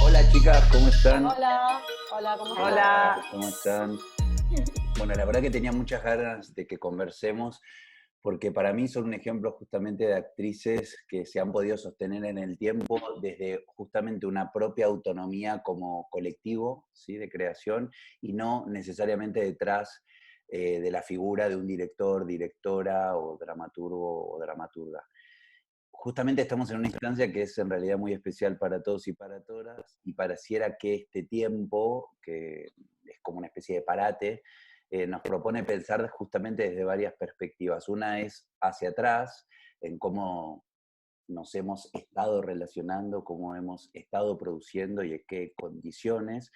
Hola chicas, ¿cómo están? Hola, hola, ¿cómo estás? Hola, Hola. ¿cómo están? Bueno, la verdad que tenía muchas ganas de que conversemos porque para mí son un ejemplo justamente de actrices que se han podido sostener en el tiempo desde justamente una propia autonomía como colectivo, ¿sí? De creación y no necesariamente detrás de la figura de un director, directora o dramaturgo o dramaturga. Justamente estamos en una instancia que es en realidad muy especial para todos y para todas, y pareciera que este tiempo, que es como una especie de parate, nos propone pensar justamente desde varias perspectivas. Una es hacia atrás, en cómo nos hemos estado relacionando, cómo hemos estado produciendo y en qué condiciones.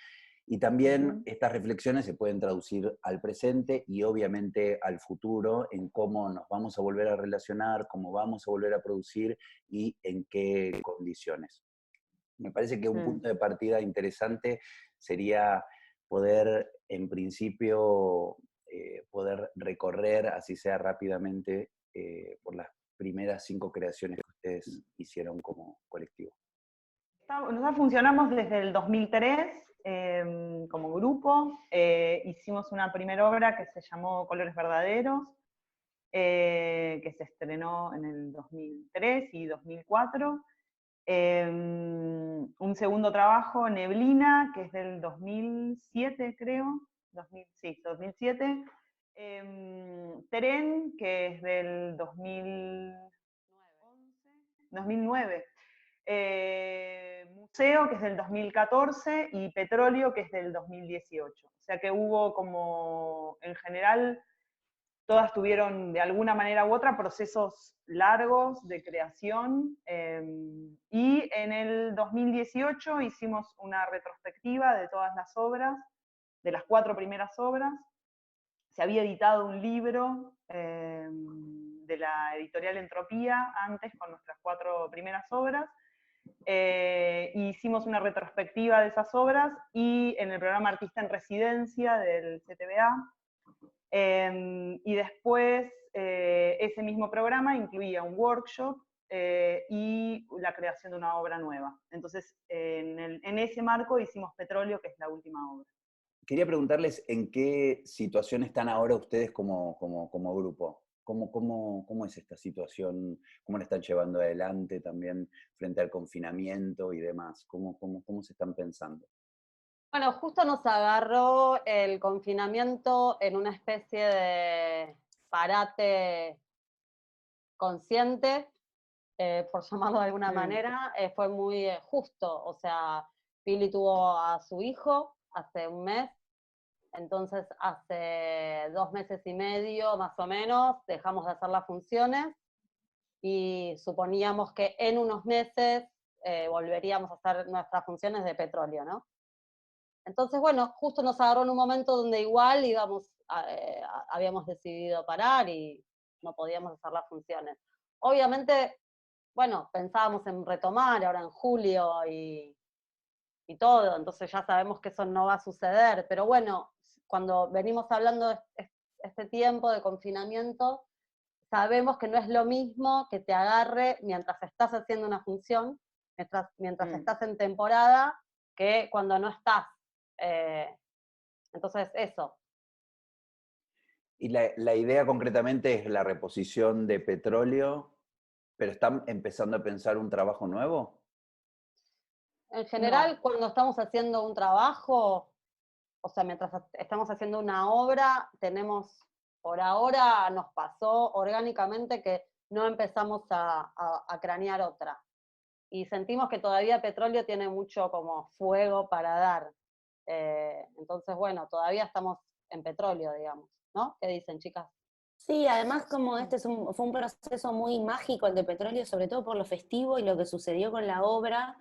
Y también Ujú. estas reflexiones se pueden traducir al presente y obviamente al futuro, en cómo nos vamos a volver a relacionar, cómo vamos a volver a producir y en qué condiciones. Me parece que un Mm. punto de partida interesante sería poder, en principio, poder recorrer, así sea rápidamente, por las primeras 5 creaciones que ustedes hicieron como colectivo. Nosotros funcionamos desde el 2003 como grupo. Hicimos una primera obra que se llamó Colores Verdaderos, que se estrenó en el 2003 y 2004. Un segundo trabajo, Neblina, que es del 2007, creo. Sí, 2007. Tren, que es del 2009. Museo, que es del 2014, y Petróleo, que es del 2018. O sea que hubo como, en general, todas tuvieron de alguna manera u otra procesos largos de creación, y en el 2018 hicimos una retrospectiva de todas las obras, de las 4 primeras obras. Se había editado un libro de la editorial Entropía antes con nuestras 4 primeras obras. Hicimos una retrospectiva de esas obras y en el programa Artista en Residencia del CTBA. Y después ese mismo programa incluía un workshop y la creación de una obra nueva. Entonces, en ese marco hicimos Petróleo, que es la última obra. Quería preguntarles en qué situación están ahora ustedes como grupo. ¿Cómo es esta situación? ¿Cómo la están llevando adelante también frente al confinamiento y demás? ¿Cómo se están pensando? Bueno, justo nos agarró el confinamiento en una especie de parate consciente, por llamarlo de alguna Mm. manera. Fue muy justo, o sea, Pili tuvo a su hijo hace un mes, entonces hace 2 meses y medio más o menos dejamos de hacer las funciones y suponíamos que en unos meses volveríamos a hacer nuestras funciones de Petróleo, ¿no? Entonces, bueno, justo nos agarró en un momento donde igual habíamos decidido parar y no podíamos hacer las funciones. Obviamente, bueno, pensábamos en retomar ahora en julio y todo, entonces ya sabemos que eso no va a suceder, pero bueno, cuando venimos hablando de este tiempo de confinamiento, sabemos que no es lo mismo que te agarre mientras estás haciendo una función, mientras Mm. estás en temporada, que cuando no estás. Eh, entonces, eso. Y la idea concretamente es la reposición de Petróleo, pero ¿están empezando a pensar un trabajo nuevo? En No. general, cuando estamos haciendo un trabajo, o sea, mientras estamos haciendo una obra, por ahora nos pasó orgánicamente que no empezamos a cranear otra. Y sentimos que todavía Petróleo tiene mucho como fuego para dar. Entonces, bueno, todavía estamos en Petróleo, digamos, ¿no? ¿Qué dicen, chicas? Sí, además como fue un proceso muy mágico el de Petróleo, sobre todo por lo festivo y lo que sucedió con la obra,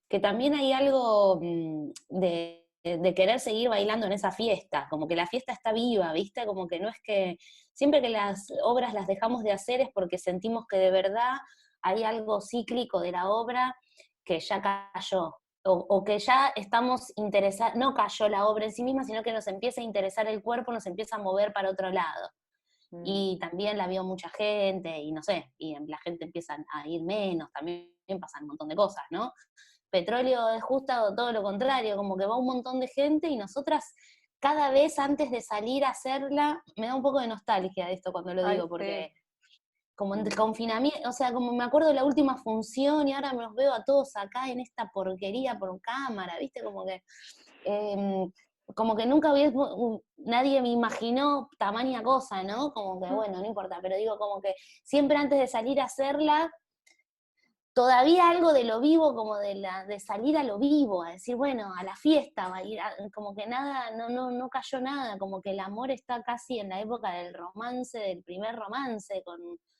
que también hay algo de querer seguir bailando en esa fiesta, como que la fiesta está viva, ¿viste? Como que no es que, siempre que las obras las dejamos de hacer es porque sentimos que de verdad hay algo cíclico de la obra que ya cayó, o que ya estamos interesados, no cayó la obra en sí misma, sino que nos empieza a interesar el cuerpo, nos empieza a mover para otro lado. Y también la vio mucha gente, y no sé, y la gente empieza a ir menos, también pasan un montón de cosas, ¿no? Petróleo es justo todo lo contrario, como que va un montón de gente y nosotras cada vez antes de salir a hacerla, me da un poco de nostalgia esto cuando lo digo, porque como en el confinamiento, o sea, como me acuerdo de la última función y ahora me los veo a todos acá en esta porquería por cámara, ¿viste? Como que nunca nadie me imaginó tamaña cosa, ¿no? Como que, bueno, no importa, pero digo como que siempre antes de salir a hacerla, todavía algo de lo vivo, como de salir a lo vivo, a decir, bueno, a la fiesta, va a ir como que nada, no cayó nada, como que el amor está casi en la época del romance, del primer romance,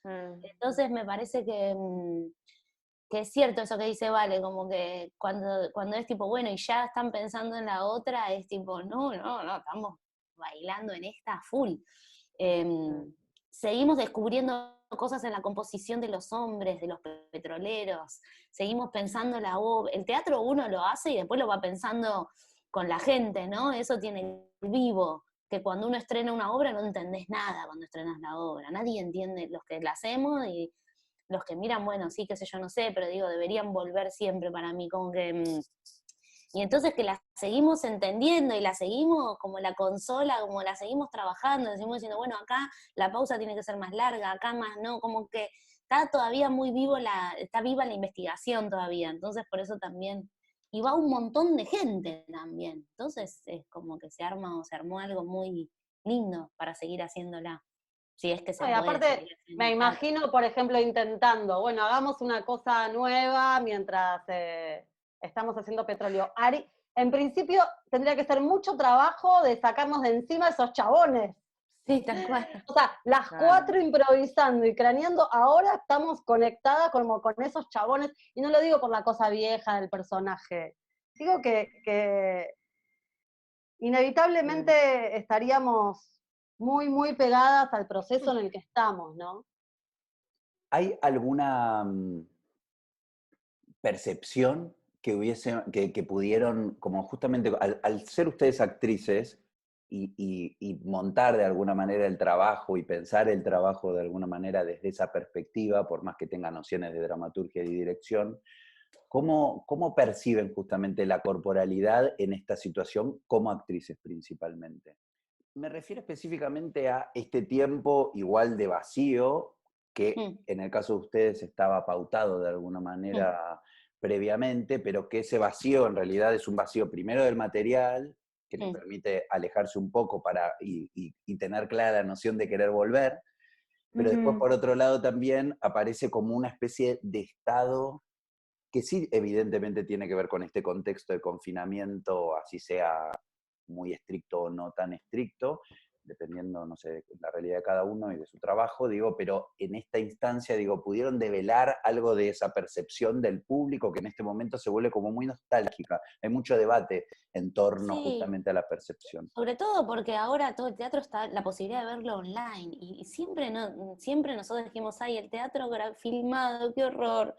entonces me parece que es cierto eso que dice Vale, como que cuando es tipo, bueno, y ya están pensando en la otra, es tipo, no, estamos bailando en esta full. Seguimos descubriendo cosas en la composición de los hombres, de los petroleros, seguimos pensando el teatro uno lo hace y después lo va pensando con la gente, ¿no? Eso tiene el vivo, que cuando uno estrena una obra no entendés nada cuando estrenas la obra, nadie entiende, los que la hacemos y los que miran, bueno, sí, qué sé yo, no sé, pero digo, deberían volver siempre para mí, como que... Y entonces que la seguimos entendiendo y la seguimos como la consola, como la seguimos trabajando, seguimos diciendo, bueno, acá la pausa tiene que ser más larga, acá más no, como que está todavía muy está viva la investigación todavía, entonces por eso también, y va un montón de gente también, entonces es como que se armó algo muy lindo para seguir haciéndola, si es que se Y puede aparte, seguir haciendo me teatro. imagino, por ejemplo, intentando, bueno, hagamos una cosa nueva mientras estamos haciendo Petróleo. En principio, tendría que ser mucho trabajo de sacarnos de encima esos chabones. Sí, tal cual. O sea, las cuatro improvisando y craneando, ahora estamos conectadas como con esos chabones, y no lo digo por la cosa vieja del personaje, digo que inevitablemente estaríamos muy, muy pegadas al proceso en el que estamos, ¿no? ¿Hay alguna percepción que pudieron, como justamente al ser ustedes actrices y montar de alguna manera el trabajo y pensar el trabajo de alguna manera desde esa perspectiva, por más que tengan nociones de dramaturgia y dirección, ¿cómo perciben justamente la corporalidad en esta situación como actrices principalmente? Me refiero específicamente a este tiempo igual de vacío, que en el caso de ustedes estaba pautado de alguna manera previamente, pero que ese vacío en realidad es un vacío primero del material, que les permite alejarse un poco y tener clara la noción de querer volver, pero después por otro lado también aparece como una especie de estado que sí evidentemente tiene que ver con este contexto de confinamiento, así sea muy estricto o no tan estricto, dependiendo, no sé, de la realidad de cada uno y de su trabajo, digo, pero en esta instancia, digo, pudieron develar algo de esa percepción del público que en este momento se vuelve como muy nostálgica. Hay mucho debate en torno Sí, justamente a la percepción. sobre todo porque ahora todo el teatro está la posibilidad de verlo online y siempre nosotros dijimos, ay, el teatro filmado, qué horror.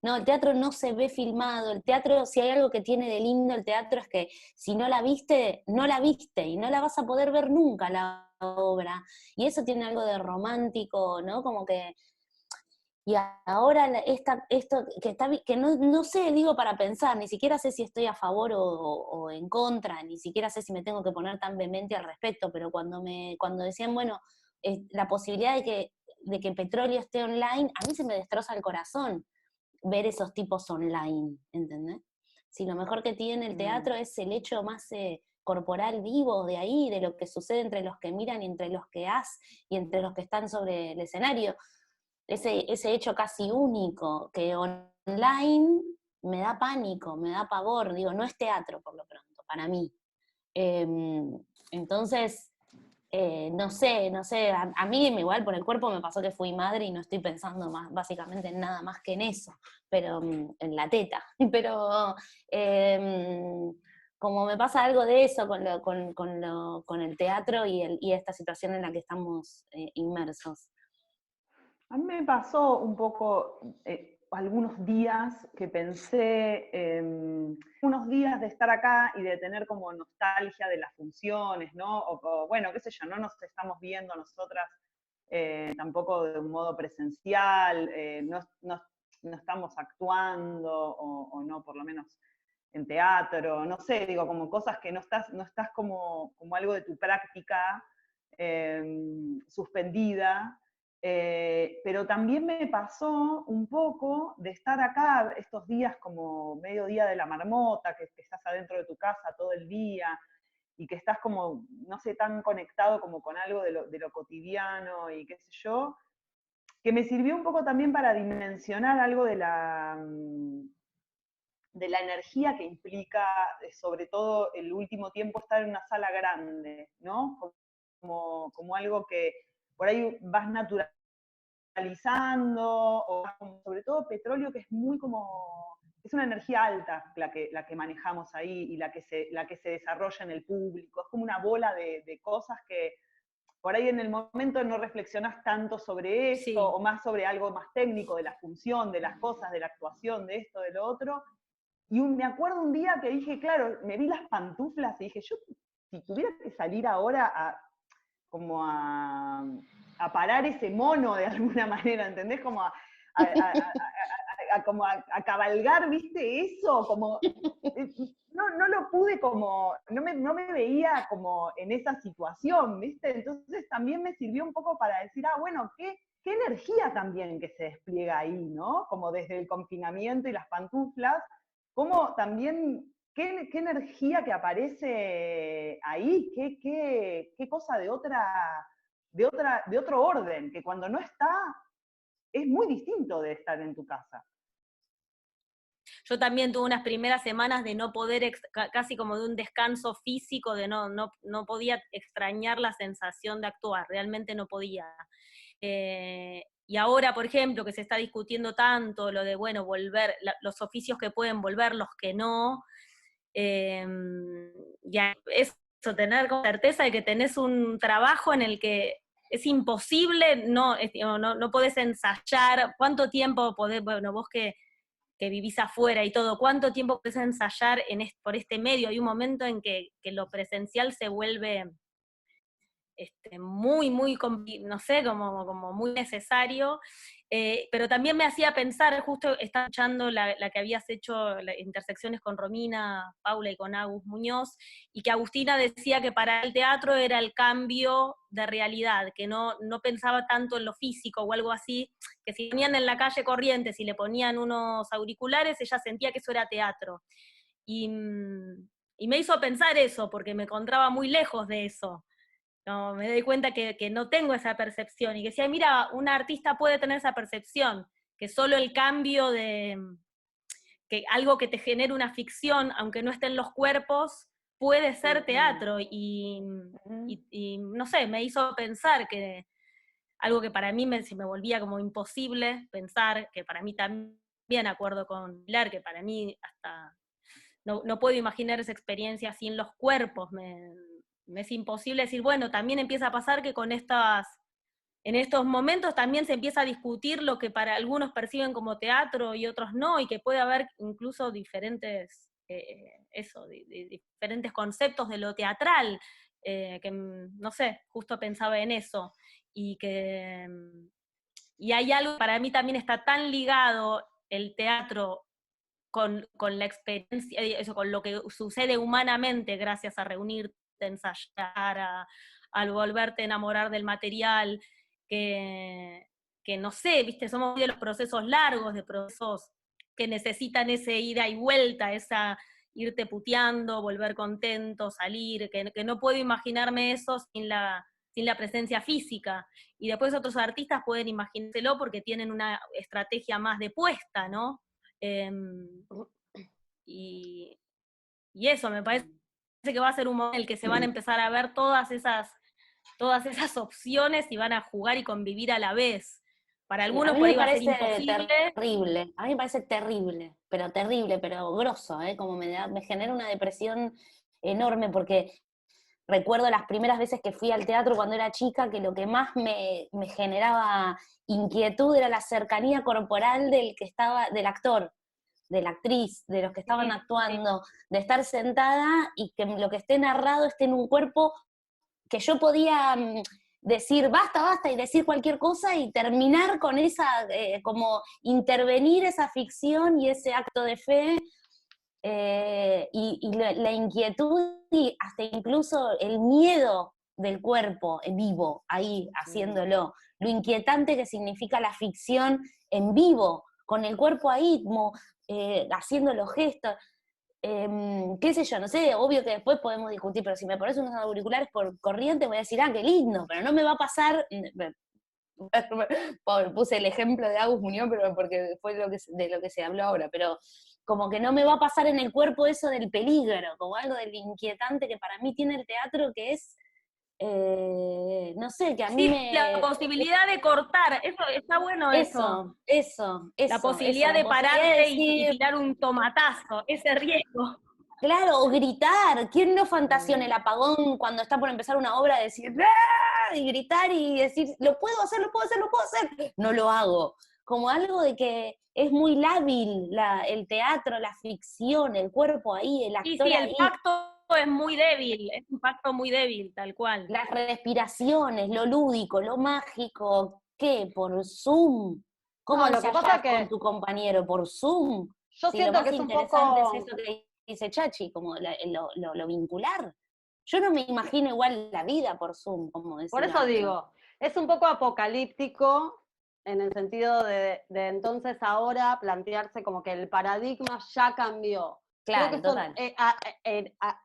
No, el teatro no se ve filmado, el teatro, si hay algo que tiene de lindo el teatro es que si no la viste, no la viste y no la vas a poder ver nunca la obra. Y eso tiene algo de romántico, ¿no? Como que y ahora esto que no sé, digo para pensar, ni siquiera sé si estoy a favor o en contra, ni siquiera sé si me tengo que poner tan vehemente al respecto, pero cuando decían, bueno, la posibilidad de que Petróleo esté online, a mí se me destroza el corazón ver esos tipos online, ¿entendés? Si lo mejor que tiene el teatro es el hecho más corporal vivo de ahí, de lo que sucede entre los que miran y entre los que hacen y entre los que están sobre el escenario, ese hecho casi único, que online me da pánico, me da pavor, digo, no es teatro por lo pronto, para mí. Entonces, no sé, a mí igual por el cuerpo me pasó que fui madre y no estoy pensando más, básicamente en nada más que en eso, pero en la teta, pero como me pasa algo de eso con el teatro y esta situación en la que estamos inmersos. A mí me pasó un poco algunos días que pensé, unos días de estar acá y de tener como nostalgia de las funciones, ¿no? O, bueno, qué sé yo, no nos estamos viendo nosotras tampoco de un modo presencial, no estamos actuando, o no, por lo menos en teatro, no sé, digo, como cosas que no estás como algo de tu práctica suspendida. Pero también me pasó un poco de estar acá estos días como medio día de la marmota, que estás adentro de tu casa todo el día y que estás como, no sé, tan conectado como con algo de lo cotidiano y qué sé yo, que me sirvió un poco también para dimensionar algo de la energía que implica, sobre todo el último tiempo, estar en una sala grande, ¿no? Como algo que por ahí vas naturalizando, o sobre todo petróleo, que es muy como, es una energía alta la que manejamos ahí y la que se desarrolla en el público, es como una bola de cosas que por ahí en el momento no reflexionas tanto sobre eso, Sí. o más sobre algo más técnico, de la función, de las cosas, de la actuación, de esto, de lo otro. Y me acuerdo un día que dije, claro, me vi las pantuflas y dije, yo si tuviera que salir ahora como a parar ese mono de alguna manera, ¿entendés? Como a cabalgar, ¿viste? Eso, como, no lo pude como, no me veía como en esa situación, ¿viste? Entonces también me sirvió un poco para decir, bueno, qué energía también que se despliega ahí, ¿no? Como desde el confinamiento y las pantuflas, como también qué energía que aparece ahí, qué cosa de otro orden, que cuando no está es muy distinto de estar en tu casa. Yo también tuve unas primeras semanas de no poder, casi como de un descanso físico, de no podía extrañar la sensación de actuar, realmente no podía. Y ahora, por ejemplo, que se está discutiendo tanto lo de, bueno, volver, los oficios que pueden volver, los que no, ya eso, tener con certeza de que tenés un trabajo en el que es imposible, no podés ensayar, ¿cuánto tiempo podés, bueno, vos que vivís afuera y todo, ¿cuánto tiempo podés ensayar por este medio? Hay un momento en que lo presencial se vuelve muy, no sé, como muy necesario, pero también me hacía pensar, justo estaba escuchando la que habías hecho, intersecciones con Romina, Paula y con Agus Muñoz, y que Agustina decía que para el teatro era el cambio de realidad, que no pensaba tanto en lo físico o algo así, que si ponían en la calle Corrientes y le ponían unos auriculares, ella sentía que eso era teatro. Y me hizo pensar eso, porque me encontraba muy lejos de eso. No, me doy cuenta que no tengo esa percepción, y que decía, mira, un artista puede tener esa percepción, que solo el cambio que algo que te genere una ficción, aunque no esté en los cuerpos, puede ser teatro, y no sé, me hizo pensar que algo que para mí se me volvía como imposible pensar, que para mí también, acuerdo con Pilar, que para mí hasta no puedo imaginar esa experiencia sin los cuerpos, me es imposible decir, bueno, también empieza a pasar que en estos momentos también se empieza a discutir lo que para algunos perciben como teatro y otros no, y que puede haber incluso diferentes, diferentes conceptos de lo teatral, que no sé, justo pensaba en eso, y hay algo, para mí también está tan ligado el teatro con la experiencia, eso, con lo que sucede humanamente gracias a reunirte, ensayar, al volverte a enamorar del material, que no sé, viste, somos de los procesos largos, de procesos que necesitan ese ida y vuelta, esa irte puteando, volver contento, salir, que no puedo imaginarme eso sin la presencia física. Y después otros artistas pueden imaginárselo porque tienen una estrategia más de puesta, ¿no? Y eso, me parece que va a ser un momento en el que se van a empezar a ver todas esas todas esas opciones y van a jugar y convivir a la vez. Para A algunos mí por me ahí va a ser parece imposible. terrible, a mí me parece terrible, pero grosso, como me genera una depresión enorme, porque recuerdo las primeras veces que fui al teatro cuando era chica, que lo que más me generaba inquietud era la cercanía corporal del actor, de la actriz, de los que estaban actuando, de estar sentada y que lo que esté narrado esté en un cuerpo que yo podía decir basta, y decir cualquier cosa y terminar con esa, como intervenir esa ficción y ese acto de fe, y la inquietud y hasta incluso el miedo del cuerpo vivo, ahí haciéndolo, lo inquietante que significa la ficción en vivo, con el cuerpo ahí, como haciendo los gestos. Qué sé yo, no sé, obvio que después podemos discutir, pero si me pones unos auriculares por corriente voy a decir, qué lindo, pero no me va a pasar, puse el ejemplo de Agus Muñoz, pero porque fue de lo que se habló ahora, pero como que no me va a pasar en el cuerpo eso del peligro, como algo del inquietante que para mí tiene el teatro, que es, no sé, que a mí Sí, la posibilidad de cortar, eso está bueno eso. La posibilidad la de posibilidad de pararte y decir, tirar un tomatazo, ese riesgo. claro, o gritar. ¿Quién no fantasea en el apagón cuando está por empezar una obra, decir ¡ah! Y gritar y decir, lo puedo hacer, lo puedo hacer, lo puedo hacer? No lo hago. Como algo de que es muy lábil el teatro, la ficción, el cuerpo ahí, el Sí, actor sí, el ahí, pacto es muy débil, es un pacto muy débil, tal cual. las respiraciones, lo lúdico, lo mágico. ¿Qué? ¿Por Zoom? ¿Cómo No, lo que pasa ensayás con que tu compañero? ¿Por Zoom? yo Si lo siento que más es un interesante es poco, eso que dice Chachi, como lo vincular. Yo no me imagino igual la vida por Zoom, como por decía eso antes. digo, es un poco apocalíptico en el sentido de entonces ahora plantearse como que el paradigma ya cambió. Creo Claro, que son, total.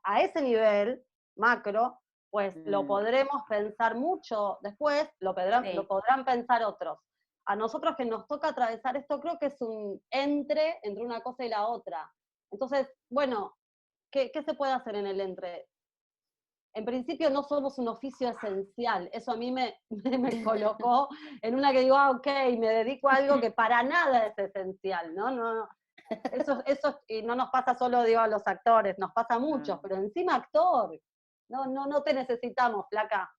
a ese nivel macro, pues lo podremos pensar mucho después, lo Sí. podrán pensar otros. A nosotros que nos toca atravesar esto, creo que es un entre una cosa y la otra. Entonces, bueno, ¿qué se puede hacer en el entre? En principio no somos un oficio esencial. Eso a mí me colocó en una que digo, ok, me dedico a algo que para nada es esencial, ¿no? No, eso y no nos pasa solo, digo, a los actores, nos pasa a muchos, pero encima actor. No te necesitamos, flaca.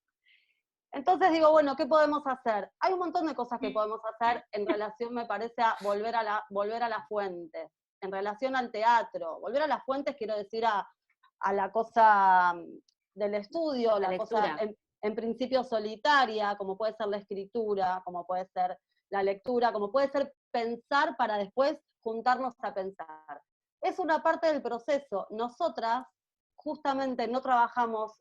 Entonces digo, bueno, ¿qué podemos hacer? Hay un montón de cosas que podemos hacer en relación, me parece, a volver a la fuente, en relación al teatro. Volver a las fuentes, quiero decir, a la cosa del estudio, la cosa en principio solitaria, como puede ser la escritura, como puede ser la lectura, como puede ser pensar para después juntarnos a pensar. Es una parte del proceso. Nosotras justamente no trabajamos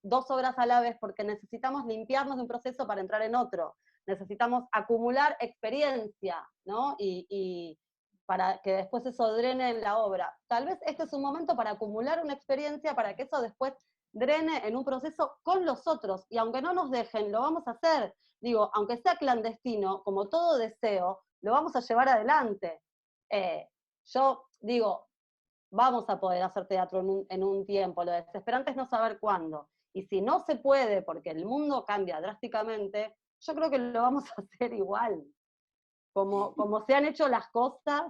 2 horas a la vez porque necesitamos limpiarnos de un proceso para entrar en otro. Necesitamos acumular experiencia, ¿no? Y para que después eso drene en la obra. Tal vez este es un momento para acumular una experiencia para que eso después drene en un proceso con los otros. Y aunque no nos dejen, lo vamos a hacer. Digo, aunque sea clandestino, como todo deseo, lo vamos a llevar adelante. Yo digo, vamos a poder hacer teatro en un tiempo, lo desesperante es no saber cuándo. Y si no se puede, porque el mundo cambia drásticamente, yo creo que lo vamos a hacer igual. Como se han hecho las cosas,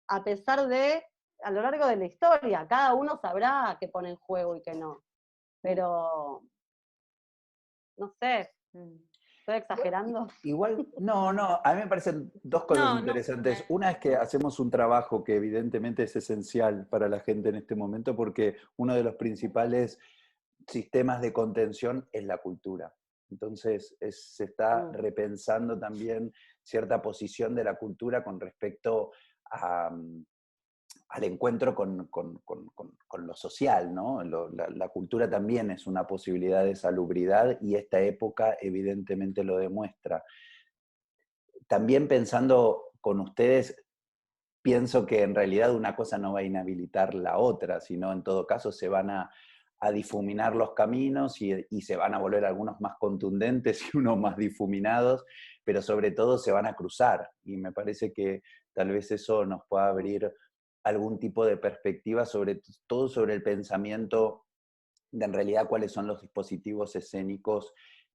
a pesar de, a lo largo de la historia, cada uno sabrá qué pone en juego y qué no. Pero, no sé, ¿estoy exagerando? Igual, no, a mí me parecen dos cosas No, no. interesantes. Una es que hacemos un trabajo que evidentemente es esencial para la gente en este momento porque uno de los principales sistemas de contención es la cultura. Entonces se está repensando también cierta posición de la cultura con respecto al encuentro con lo social, ¿no? La cultura también es una posibilidad de salubridad y esta época evidentemente lo demuestra. También pensando con ustedes, pienso que en realidad una cosa no va a inhabilitar la otra, sino en todo caso se van a difuminar los caminos y se van a volver algunos más contundentes y unos más difuminados, pero sobre todo se van a cruzar. Y me parece que tal vez eso nos pueda abrir algún tipo de perspectiva sobre todo sobre el pensamiento de en realidad cuáles son los dispositivos escénicos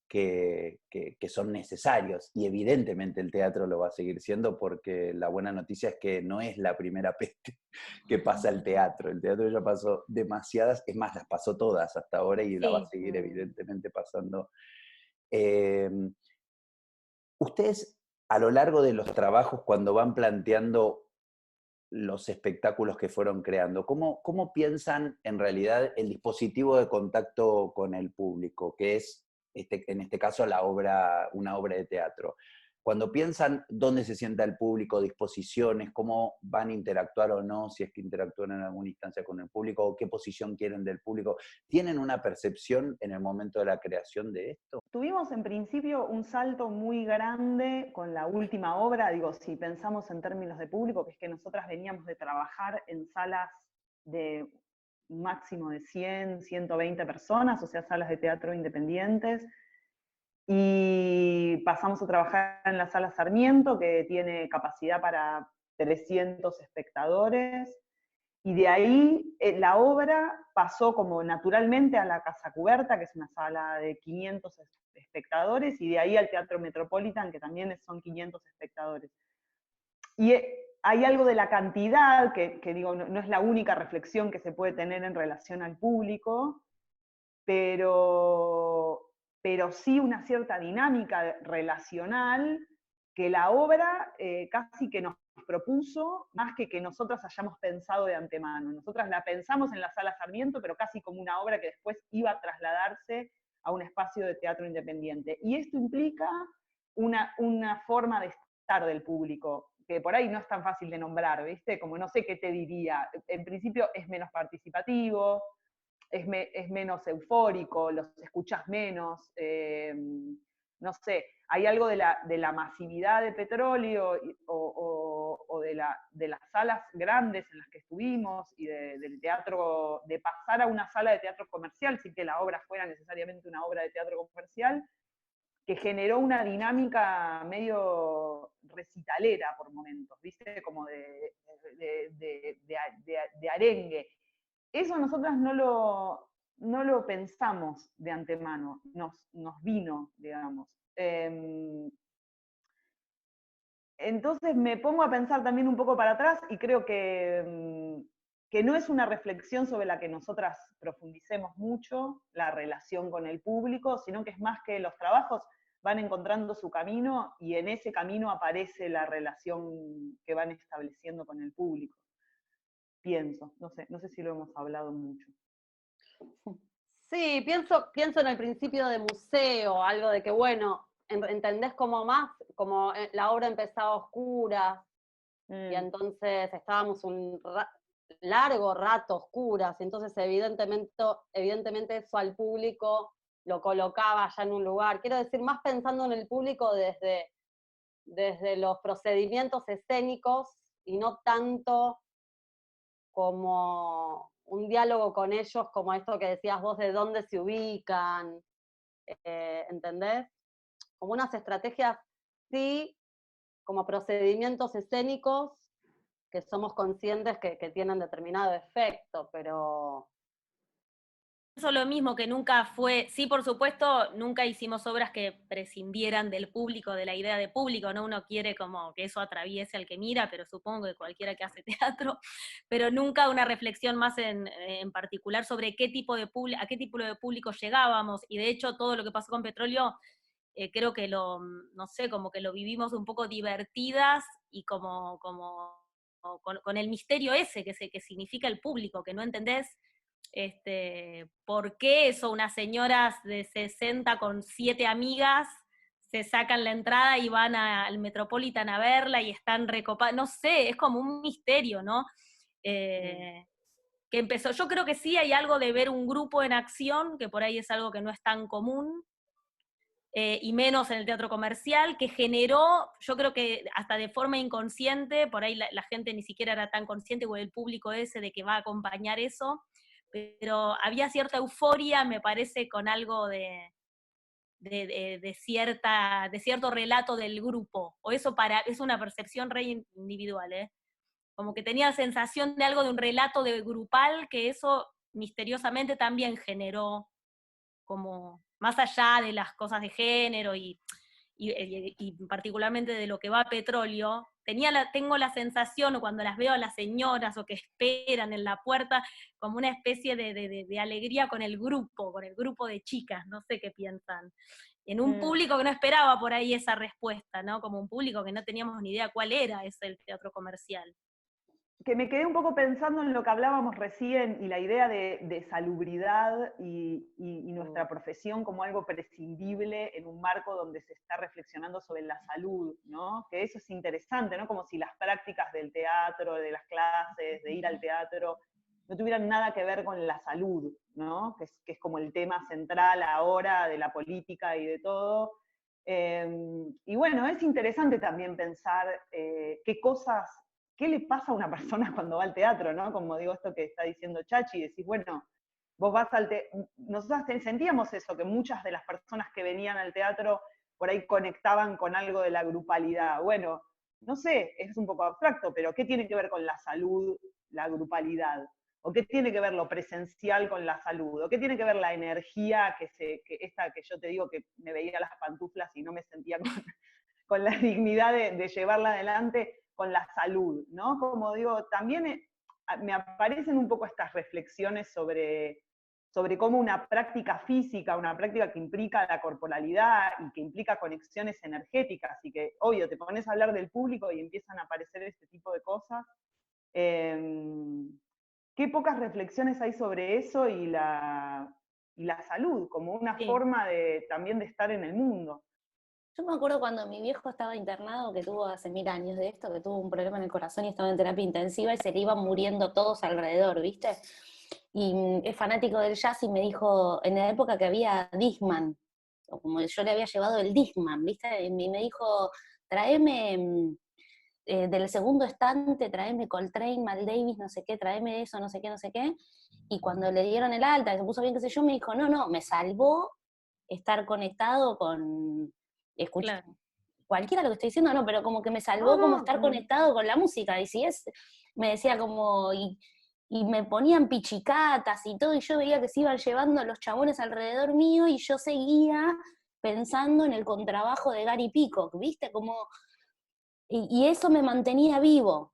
que son necesarios. Y evidentemente el teatro lo va a seguir siendo, porque la buena noticia es que no es la primera peste que pasa el teatro. El teatro ya pasó demasiadas, es más, las pasó todas hasta ahora y la va a Sí. seguir evidentemente pasando. Eh, Ustedes, a lo largo de los trabajos, cuando van planteando los espectáculos que fueron creando, ¿cómo piensan en realidad el dispositivo de contacto con el público, que es, en este caso, una obra de teatro? Cuando piensan dónde se sienta el público, disposiciones, cómo van a interactuar o no, si es que interactúan en alguna instancia con el público, o qué posición quieren del público, ¿tienen una percepción en el momento de la creación de esto? Tuvimos en principio un salto muy grande con la última obra, digo, si pensamos en términos de público, que es que nosotras veníamos de trabajar en salas de un máximo de 100, 120 personas, o sea, salas de teatro independientes, y pasamos a trabajar en la sala Sarmiento, que tiene capacidad para 300 espectadores, y de ahí la obra pasó como naturalmente a la Casa Cubierta, que es una sala de 500 espectadores, y de ahí al Teatro Metropolitan, que también son 500 espectadores. Y hay algo de la cantidad, que digo, no es la única reflexión que se puede tener en relación al público, pero sí una cierta dinámica relacional que la obra casi que nos propuso, más que nosotras hayamos pensado de antemano. Nosotras la pensamos en la Sala Sarmiento, pero casi como una obra que después iba a trasladarse a un espacio de teatro independiente. Y esto implica una forma de estar del público, que por ahí no es tan fácil de nombrar, ¿viste? Como no sé qué te diría. En principio es menos participativo, es menos eufórico, los escuchas menos, no sé, hay algo de la masividad de Petróleo o de las salas grandes en las que estuvimos y del teatro, de pasar a una sala de teatro comercial sin que la obra fuera necesariamente una obra de teatro comercial, que generó una dinámica medio recitalera por momentos, ¿viste? Como de arengue. Eso nosotras no lo pensamos de antemano, nos vino, digamos. Entonces me pongo a pensar también un poco para atrás y creo que no es una reflexión sobre la que nosotras profundicemos mucho, la relación con el público, sino que es más que los trabajos van encontrando su camino y en ese camino aparece la relación que van estableciendo con el público. Pienso, no sé si lo hemos hablado mucho. Sí, pienso en el principio de museo, algo de que, bueno, entendés como más, como la obra empezaba a oscuras, y entonces estábamos un largo rato oscuras, y entonces evidentemente eso al público lo colocaba ya en un lugar. Quiero decir, más pensando en el público desde los procedimientos escénicos, y no tanto como un diálogo con ellos, como esto que decías vos, de dónde se ubican, ¿entendés? Como unas estrategias, sí, como procedimientos escénicos, que somos conscientes que tienen determinado efecto, pero... Eso lo mismo, que nunca fue, sí, por supuesto, nunca hicimos obras que prescindieran del público, de la idea de público, ¿no? Uno quiere como que eso atraviese al que mira, pero supongo que cualquiera que hace teatro, pero nunca una reflexión más en particular sobre a qué tipo de público llegábamos, y de hecho todo lo que pasó con Petróleo, creo que no sé, como que lo vivimos un poco divertidas y como con el misterio ese que significa el público, que no entendés por qué eso, unas señoras de 60 con 7 amigas se sacan la entrada y van al Metropolitan a verla y están recopadas, no sé, es como un misterio, ¿no? Que empezó, yo creo que sí hay algo de ver un grupo en acción, que por ahí es algo que no es tan común, y menos en el teatro comercial, que generó, yo creo que hasta de forma inconsciente, por ahí la gente ni siquiera era tan consciente, o el público ese de que va a acompañar eso, pero había cierta euforia, me parece, con algo de cierto relato del grupo, o eso es una percepción re individual, como que tenía la sensación de algo de un relato grupal, que eso misteriosamente también generó, como más allá de las cosas de género y particularmente de lo que va a petróleo, tengo la sensación, cuando las veo a las señoras o que esperan en la puerta, como una especie de alegría con el grupo de chicas, no sé qué piensan. En un público que no esperaba por ahí esa respuesta, ¿no? Como un público que no teníamos ni idea cuál era ese el teatro comercial. Que me quedé un poco pensando en lo que hablábamos recién y la idea de salubridad y nuestra profesión como algo prescindible en un marco donde se está reflexionando sobre la salud, ¿no? Que eso es interesante, ¿no? Como si las prácticas del teatro, de las clases, de ir al teatro, no tuvieran nada que ver con la salud, ¿no? Que es como el tema central ahora de la política y de todo. Y bueno, es interesante también pensar qué le pasa a una persona cuando va al teatro, ¿no? Como digo esto que está diciendo Chachi, decís, bueno, vos vas al teatro, nosotros sentíamos eso, que muchas de las personas que venían al teatro por ahí conectaban con algo de la grupalidad. Bueno, no sé, es un poco abstracto, pero ¿qué tiene que ver con la salud, la grupalidad? ¿O qué tiene que ver lo presencial con la salud? ¿O qué tiene que ver la energía esta que yo te digo que me veía las pantuflas y no me sentía con la dignidad de llevarla adelante, con la salud, ¿no? Como digo, también me aparecen un poco estas reflexiones sobre cómo una práctica física, una práctica que implica la corporalidad y que implica conexiones energéticas, y que, obvio, te pones a hablar del público y empiezan a aparecer este tipo de cosas. Qué pocas reflexiones hay sobre eso y la salud, como una forma también de estar en el mundo. Yo me acuerdo cuando mi viejo estaba internado, que tuvo hace 1000 años de esto, que tuvo un problema en el corazón y estaba en terapia intensiva y se le iban muriendo todos alrededor, ¿viste? Y es fanático del jazz y me dijo, en la época que había Discman, o como yo le había llevado el Discman, ¿viste? Y me dijo, tráeme del segundo estante, tráeme Coltrane, Miles Davis, no sé qué, tráeme eso, no sé qué, no sé qué. Y cuando le dieron el alta, y se puso bien, qué sé yo, me dijo, no, me salvó estar conectado con... Claro. Cualquiera lo que estoy diciendo, no, pero como que me salvó como estar conectado con la música. Y si es, me decía como, y me ponían pichicatas y todo, y yo veía que se iban llevando los chabones alrededor mío, y yo seguía pensando en el contrabajo de Gary Peacock, ¿viste? Como, y eso me mantenía vivo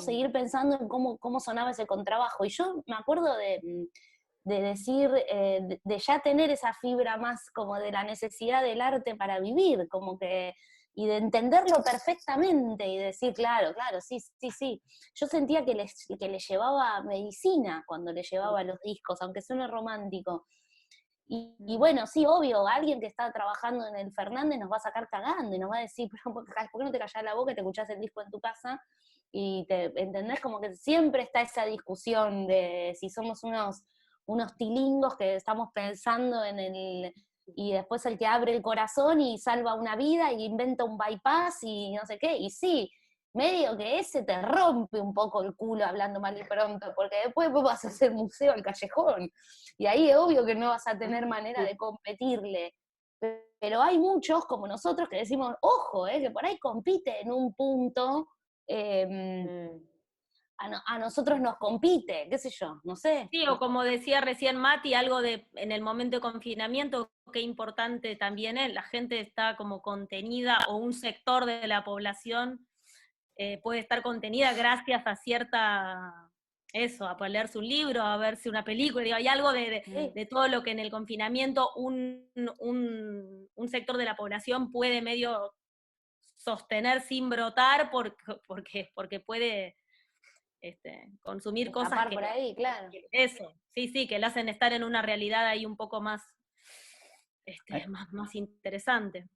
seguir pensando en cómo sonaba ese contrabajo. Y yo me acuerdo de decir, de ya tener esa fibra más como de la necesidad del arte para vivir, como que, y de entenderlo perfectamente y decir, claro, sí. Yo sentía que le llevaba medicina cuando le llevaba los discos, aunque suene romántico. Y bueno, sí, obvio, alguien que está trabajando en el Fernández nos va a sacar cagando y nos va a decir, ¿por qué no te callás la boca y te escuchás el disco en tu casa? Y ¿entendés? Como que siempre está esa discusión de si somos unos tilingos que estamos pensando en y después el que abre el corazón y salva una vida y inventa un bypass y no sé qué, y sí, medio que ese te rompe un poco el culo hablando mal y pronto, porque después vos vas a hacer museo al callejón, y ahí es obvio que no vas a tener manera de competirle, pero hay muchos como nosotros que decimos, ojo, que por ahí compite en un punto, a nosotros nos compite, qué sé yo, no sé. Sí, o como decía recién Mati, algo de en el momento de confinamiento, qué importante también es, la gente está como contenida, o un sector de la población puede estar contenida gracias a a leerse un libro, a verse una película, digo, hay algo de todo lo que en el confinamiento un sector de la población puede medio sostener sin brotar porque puede consumir cosas que, por ahí, claro. que le hacen estar en una realidad ahí un poco más, más interesante.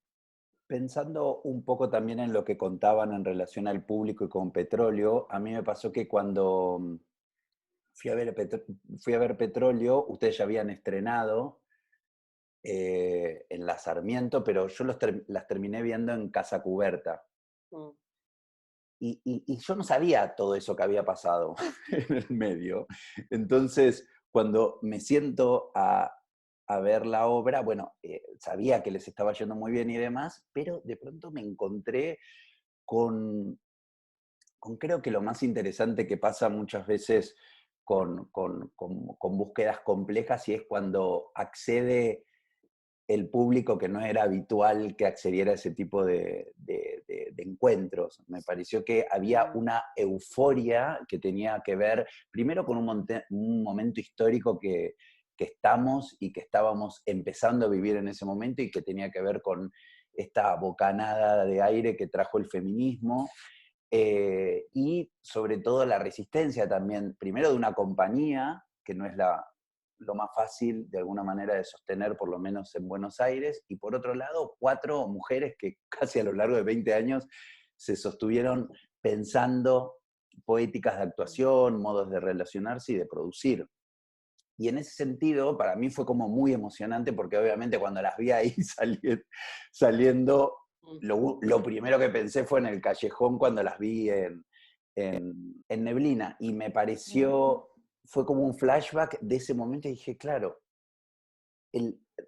Pensando un poco también en lo que contaban en relación al público y con petróleo, a mí me pasó que cuando fui a ver Petróleo, ustedes ya habían estrenado en la Sarmiento, pero yo las terminé viendo en Casa Cubierta. Y yo no sabía todo eso que había pasado en el medio. Entonces, cuando me siento a ver la obra, bueno, sabía que les estaba yendo muy bien y demás, pero de pronto me encontré con creo que lo más interesante que pasa muchas veces con búsquedas complejas, y es cuando accede el público que no era habitual que accediera a ese tipo de encuentros. Me pareció que había una euforia que tenía que ver, primero, con un momento histórico que estamos y que estábamos empezando a vivir en ese momento, y que tenía que ver con esta bocanada de aire que trajo el feminismo, y sobre todo la resistencia también, primero de una compañía, que no es lo más fácil de alguna manera de sostener, por lo menos en Buenos Aires, y por otro lado 4 mujeres que casi a lo largo de 20 años se sostuvieron pensando poéticas de actuación, modos de relacionarse y de producir. Y en ese sentido, para mí fue como muy emocionante, porque obviamente cuando las vi ahí saliendo, lo primero que pensé fue en el callejón cuando las vi en Neblina, y me pareció, fue como un flashback de ese momento, y dije, claro,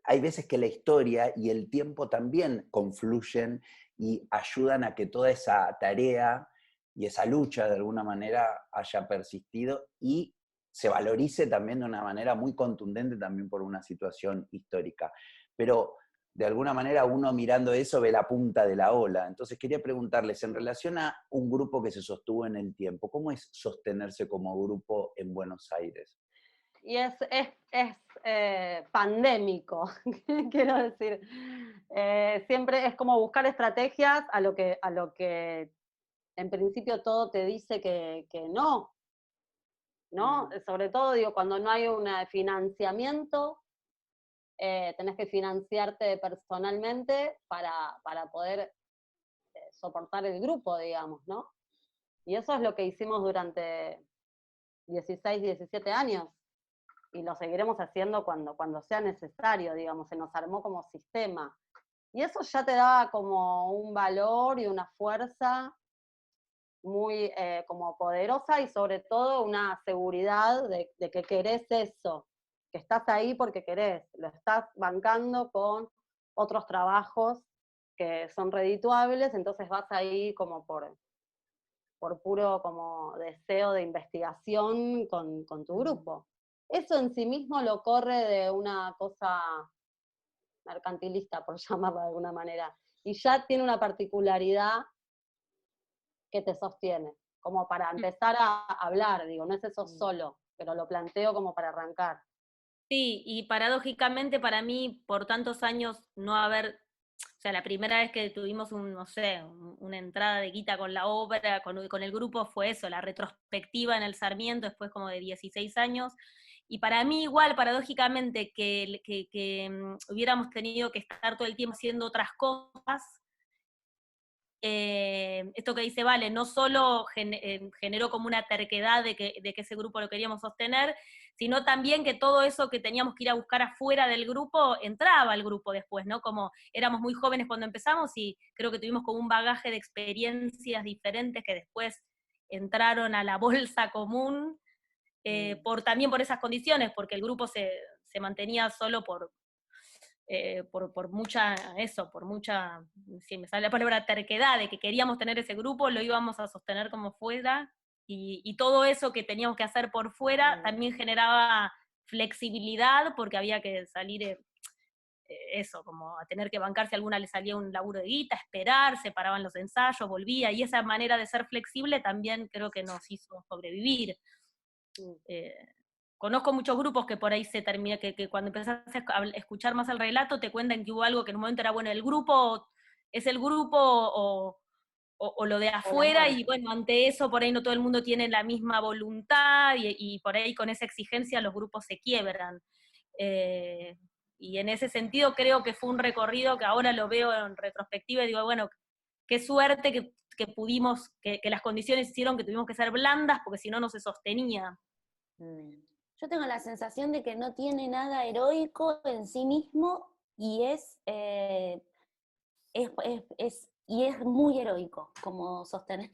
hay veces que la historia y el tiempo también confluyen y ayudan a que toda esa tarea y esa lucha de alguna manera haya persistido y se valorice también de una manera muy contundente también por una situación histórica. Pero de alguna manera uno mirando eso ve la punta de la ola. Entonces quería preguntarles, en relación a un grupo que se sostuvo en el tiempo, ¿cómo es sostenerse como grupo en Buenos Aires? Y es pandémico, quiero decir. Siempre es como buscar estrategias a lo que en principio todo te dice que no, ¿no? Sobre todo, digo, cuando no hay un financiamiento, tenés que financiarte personalmente para poder soportar el grupo, digamos, ¿no? Y eso es lo que hicimos durante 16, 17 años. Y lo seguiremos haciendo cuando sea necesario, digamos, se nos armó como sistema. Y eso ya te da como un valor y una fuerza muy como poderosa, y sobre todo una seguridad de que querés eso, que estás ahí porque querés, lo estás bancando con otros trabajos que son redituables, entonces vas ahí como por puro como deseo de investigación con tu grupo. Eso en sí mismo lo corre de una cosa mercantilista, por llamarlo de alguna manera, y ya tiene una particularidad que te sostiene, como para empezar a hablar, digo, no es eso solo, pero lo planteo como para arrancar. Sí, y paradójicamente para mí, por tantos años no haber, o sea, la primera vez que tuvimos no sé, una entrada de guita con la obra, con el grupo, fue eso, la retrospectiva en el Sarmiento, después como de 16 años, y para mí igual, paradójicamente, que hubiéramos tenido que estar todo el tiempo haciendo otras cosas, esto que dice Vale, no solo generó como una terquedad de que ese grupo lo queríamos sostener, sino también que todo eso que teníamos que ir a buscar afuera del grupo, entraba al grupo después, ¿no? Como éramos muy jóvenes cuando empezamos y creo que tuvimos como un bagaje de experiencias diferentes que después entraron a la bolsa común, también por esas condiciones, porque el grupo se mantenía solo por mucha, si me sale la palabra terquedad, de que queríamos tener ese grupo, lo íbamos a sostener como fuera, y todo eso que teníamos que hacer por fuera también generaba flexibilidad, porque había que salir, eso, como a tener que bancar si a alguna le salía un laburo de guita, esperar, se paraban los ensayos, volvía, y esa manera de ser flexible también creo que nos hizo sobrevivir. Conozco muchos grupos que por ahí se termina, que cuando empezás a escuchar más el relato te cuentan que hubo algo que en un momento era, bueno, el grupo es el grupo o lo de afuera, y bueno, ante eso por ahí no todo el mundo tiene la misma voluntad, y por ahí con esa exigencia los grupos se quiebran. Y en ese sentido creo que fue un recorrido que ahora lo veo en retrospectiva y digo, bueno, qué suerte que pudimos, que las condiciones hicieron que tuvimos que ser blandas, porque si no, no se sostenía. Yo tengo la sensación de que no tiene nada heroico en sí mismo, y es muy heroico como sostener,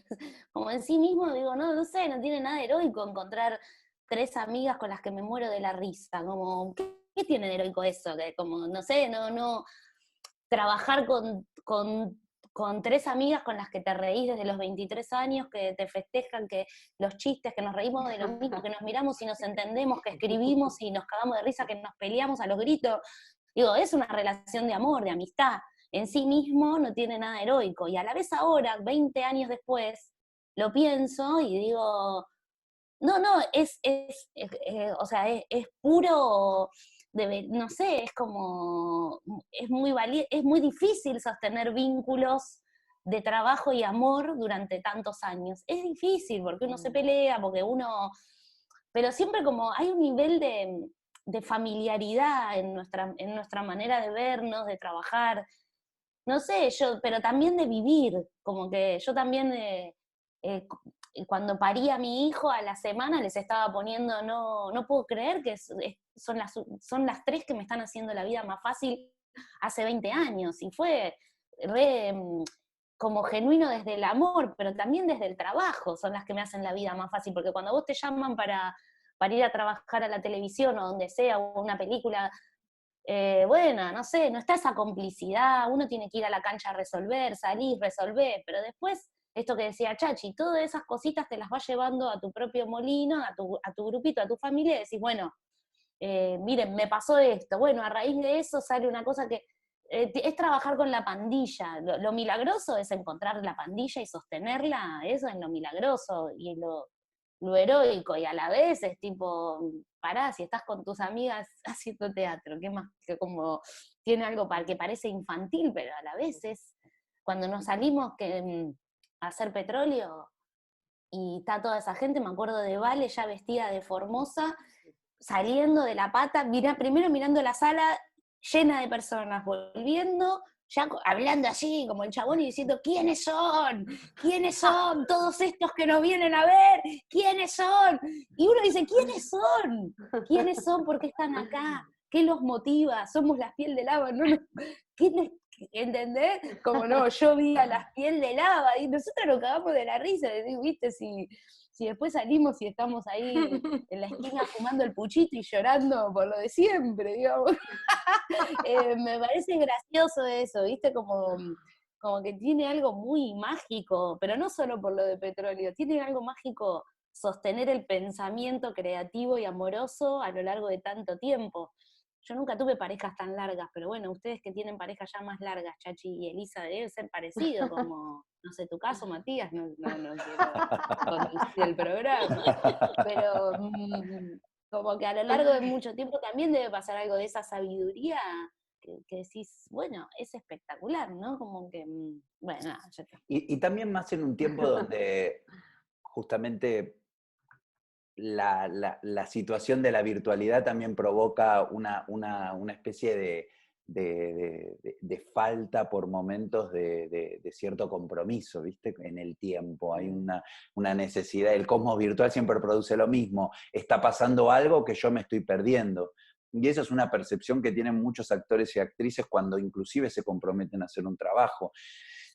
como en sí mismo, digo, no sé, no tiene nada heroico encontrar 3 amigas con las que me muero de la risa, como, ¿qué tiene de heroico eso? Que como, no sé, no, trabajar con con 3 amigas con las que te reís desde los 23 años, que te festejan, que los chistes, que nos reímos de lo mismo, que nos miramos y nos entendemos, que escribimos y nos cagamos de risa, que nos peleamos a los gritos. Digo, es una relación de amor, de amistad. En sí mismo no tiene nada heroico. Y a la vez ahora, 20 años después, lo pienso y digo, no, o sea, es puro, no sé, es como, es muy difícil sostener vínculos de trabajo y amor durante tantos años. Es difícil porque uno se pelea, porque uno, pero siempre como hay un nivel de familiaridad en nuestra manera de vernos, de trabajar, no sé, pero también de vivir, como que yo también cuando parí a mi hijo a la semana les estaba poniendo, no puedo creer que son las 3 que me están haciendo la vida más fácil hace 20 años, y fue re, como genuino desde el amor, pero también desde el trabajo, son las que me hacen la vida más fácil, porque cuando vos te llaman para ir a trabajar a la televisión o donde sea, o una película, bueno, no sé, no está esa complicidad, uno tiene que ir a la cancha a resolver, salir, resolver, pero después, esto que decía Chachi, todas esas cositas te las vas llevando a tu propio molino, a tu grupito, a tu familia, y decís, bueno, miren, me pasó esto, bueno, a raíz de eso sale una cosa que es trabajar con la pandilla, lo milagroso es encontrar la pandilla y sostenerla, eso es lo milagroso, y lo heroico, y a la vez es tipo, pará, si estás con tus amigas haciendo teatro, ¿qué más? Que como tiene algo que parece infantil, pero a la vez es, cuando nos salimos a hacer Petróleo, y está toda esa gente, me acuerdo de Vale ya vestida de Formosa, saliendo de la pata, primero mirando la sala llena de personas, volviendo, ya hablando así, como el chabón, y diciendo, ¿quiénes son? ¿Quiénes son todos estos que nos vienen a ver? ¿Quiénes son? Y uno dice, ¿quiénes son? ¿Quiénes son? ¿Por qué están acá? ¿Qué los motiva? Somos la piel de lava, ¿no? ¿Entendés? Como no, yo vi a la piel de lava, y nosotros nos cagamos de la risa, ¿viste? Si después salimos y estamos ahí en la esquina fumando el puchito y llorando por lo de siempre, digamos. Me parece gracioso eso, ¿viste? Como que tiene algo muy mágico, pero no solo por lo de Petróleo, tiene algo mágico sostener el pensamiento creativo y amoroso a lo largo de tanto tiempo. Yo nunca tuve parejas tan largas, pero bueno, ustedes que tienen parejas ya más largas, Chachi y Elisa, debe ser parecido, como, no sé, tu caso, Matías, no quiero conducir el programa, pero como que a lo largo de mucho tiempo también debe pasar algo de esa sabiduría que decís, bueno, es espectacular, ¿no? Como que, bueno, nada, ya está. Y también más en un tiempo donde justamente la situación de la virtualidad también provoca una especie de falta por momentos de cierto compromiso, ¿viste? En el tiempo. Hay una necesidad, el cosmos virtual siempre produce lo mismo. Está pasando algo que yo me estoy perdiendo. Y esa es una percepción que tienen muchos actores y actrices cuando inclusive se comprometen a hacer un trabajo.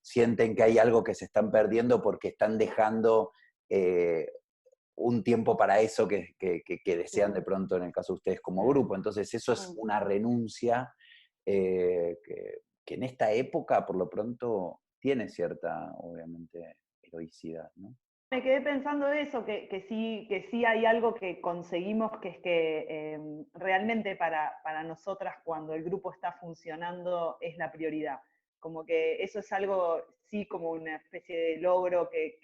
Sienten que hay algo que se están perdiendo porque están dejando un tiempo para eso que desean de pronto en el caso de ustedes como grupo. Entonces eso es una renuncia que en esta época por lo pronto tiene cierta, obviamente, heroicidad, ¿no? Me quedé pensando de eso, que sí hay algo que conseguimos, que es que realmente para nosotras cuando el grupo está funcionando es la prioridad. Como que eso es algo, sí, como una especie de logro que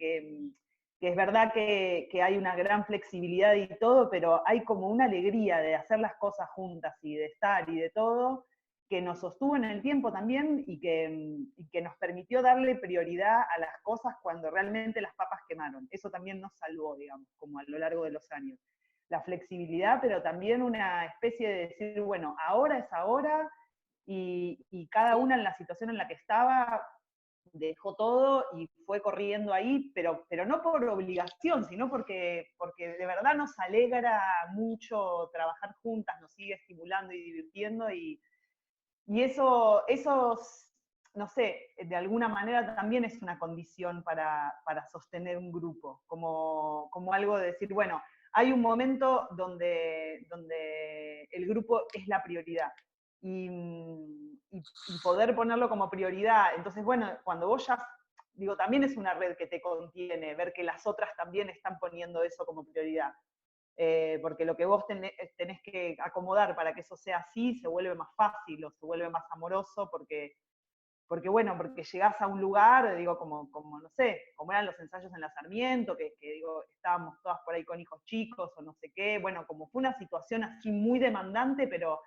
es verdad que hay una gran flexibilidad y todo, pero hay como una alegría de hacer las cosas juntas y de estar y de todo, que nos sostuvo en el tiempo también y que nos permitió darle prioridad a las cosas cuando realmente las papas quemaron. Eso también nos salvó, digamos, como a lo largo de los años. La flexibilidad, pero también una especie de decir, bueno, ahora es ahora, y cada una en la situación en la que estaba dejó todo y fue corriendo ahí, pero no por obligación, sino porque de verdad nos alegra mucho trabajar juntas, nos sigue estimulando y divirtiendo, y eso, no sé, de alguna manera también es una condición para sostener un grupo, como algo de decir, bueno, hay un momento donde el grupo es la prioridad. y poder ponerlo como prioridad. Entonces, bueno, cuando vos ya, digo, también es una red que te contiene, ver que las otras también están poniendo eso como prioridad. Porque lo que vos tenés que acomodar para que eso sea así se vuelve más fácil o se vuelve más amoroso, porque llegás a un lugar, digo, como no sé, como eran los ensayos en la Sarmiento, que digo, estábamos todas por ahí con hijos chicos o no sé qué, bueno, como fue una situación así muy demandante, pero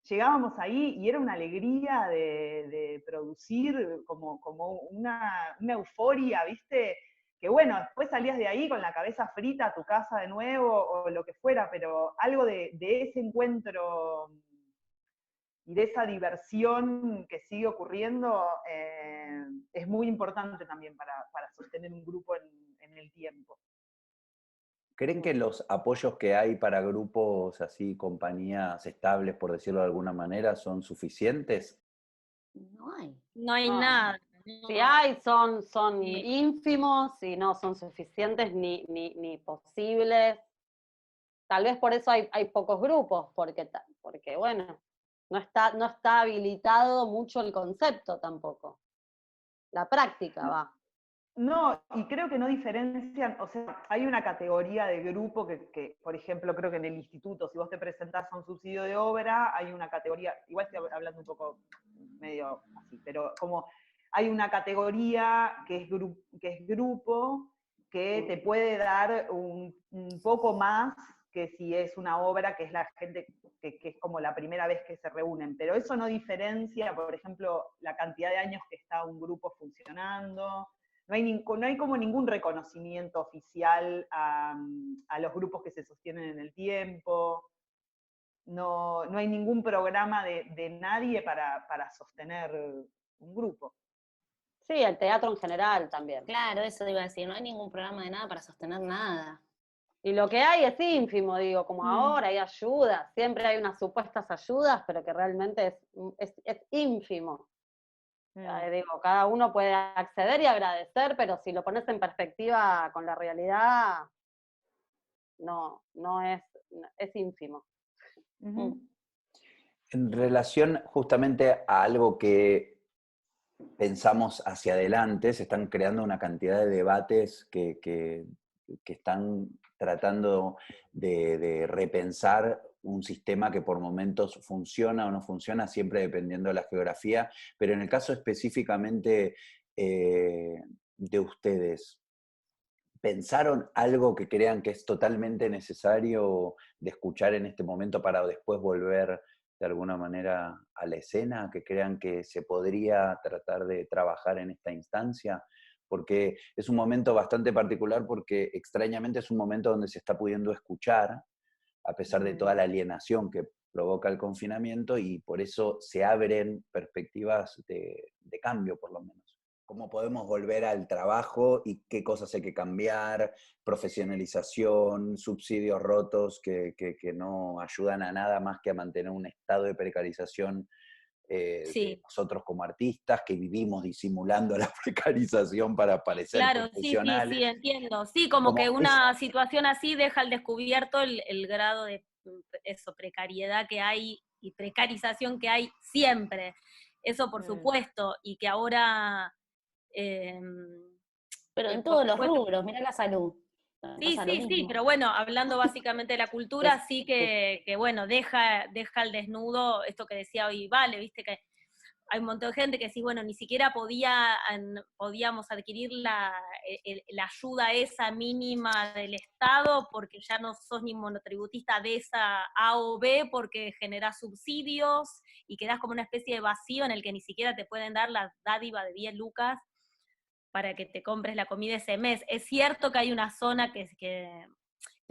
llegábamos ahí y era una alegría de producir, como una euforia, ¿viste? Que bueno, después salías de ahí con la cabeza frita a tu casa de nuevo o lo que fuera, pero algo de ese encuentro y de esa diversión que sigue ocurriendo es muy importante también para sostener un grupo en el tiempo. ¿Creen que los apoyos que hay para grupos así, compañías estables, por decirlo de alguna manera, son suficientes? No hay. No hay No. nada. Si hay, son Sí. ínfimos y no son suficientes ni posibles. Tal vez por eso hay pocos grupos, porque bueno, no está habilitado mucho el concepto tampoco. La práctica va. No, y creo que no diferencian, o sea, hay una categoría de grupo que, por ejemplo, creo que en el instituto, si vos te presentás a un subsidio de obra, hay una categoría, igual estoy hablando un poco medio así, pero como hay una categoría que es grupo, que te puede dar un poco más que si es una obra, que es la gente que es como la primera vez que se reúnen, pero eso no diferencia, por ejemplo, la cantidad de años que está un grupo funcionando. No hay como ningún reconocimiento oficial a los grupos que se sostienen en el tiempo. No hay ningún programa de nadie para sostener un grupo. Sí, el teatro en general también. Claro, eso iba a decir, no hay ningún programa de nada para sostener nada. Y lo que hay es ínfimo, digo, como ahora hay ayudas, siempre hay unas supuestas ayudas, pero que realmente es ínfimo. Digo, cada uno puede acceder y agradecer, pero si lo pones en perspectiva con la realidad, no es ínfimo. En relación justamente a algo que pensamos hacia adelante, se están creando una cantidad de debates que están tratando de repensar un sistema que por momentos funciona o no funciona, siempre dependiendo de la geografía, pero en el caso específicamente de ustedes, ¿pensaron algo que crean que es totalmente necesario de escuchar en este momento para después volver de alguna manera a la escena? ¿Que crean que se podría tratar de trabajar en esta instancia? Porque es un momento bastante particular, porque extrañamente es un momento donde se está pudiendo escuchar, a pesar de toda la alienación que provoca el confinamiento, y por eso se abren perspectivas de cambio, por lo menos. ¿Cómo podemos volver al trabajo y qué cosas hay que cambiar? Profesionalización, subsidios rotos que no ayudan a nada más que a mantener un estado de precarización de Sí, nosotros como artistas, que vivimos disimulando la precarización para parecer claro, sí, profesionales. entiendo. Sí, como que una situación así deja al descubierto el grado de eso, precariedad que hay y precarización que hay siempre. Eso por supuesto, y que ahora... Pero en por todos los supuesto, rubros, mira la salud. sí, pero bueno, hablando básicamente de la cultura, sí que bueno, deja al desnudo esto que decía hoy Vale, viste que hay un montón de gente que sí, bueno, ni siquiera podíamos adquirir la ayuda esa mínima del Estado porque ya no sos ni monotributista de esa A o B porque generás subsidios y quedás como una especie de vacío en el que ni siquiera te pueden dar la dádiva de 10 lucas para que te compres la comida ese mes. Es cierto que hay una zona que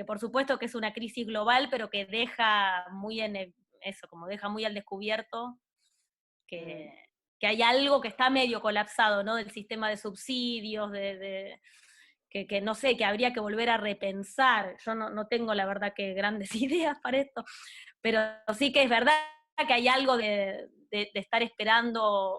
por supuesto que es una crisis global, pero que deja muy como deja muy al descubierto que hay algo que está medio colapsado, ¿no? Del sistema de subsidios, que no sé, que habría que volver a repensar. Yo no tengo la verdad que grandes ideas para esto, pero sí que es verdad que hay algo de estar esperando,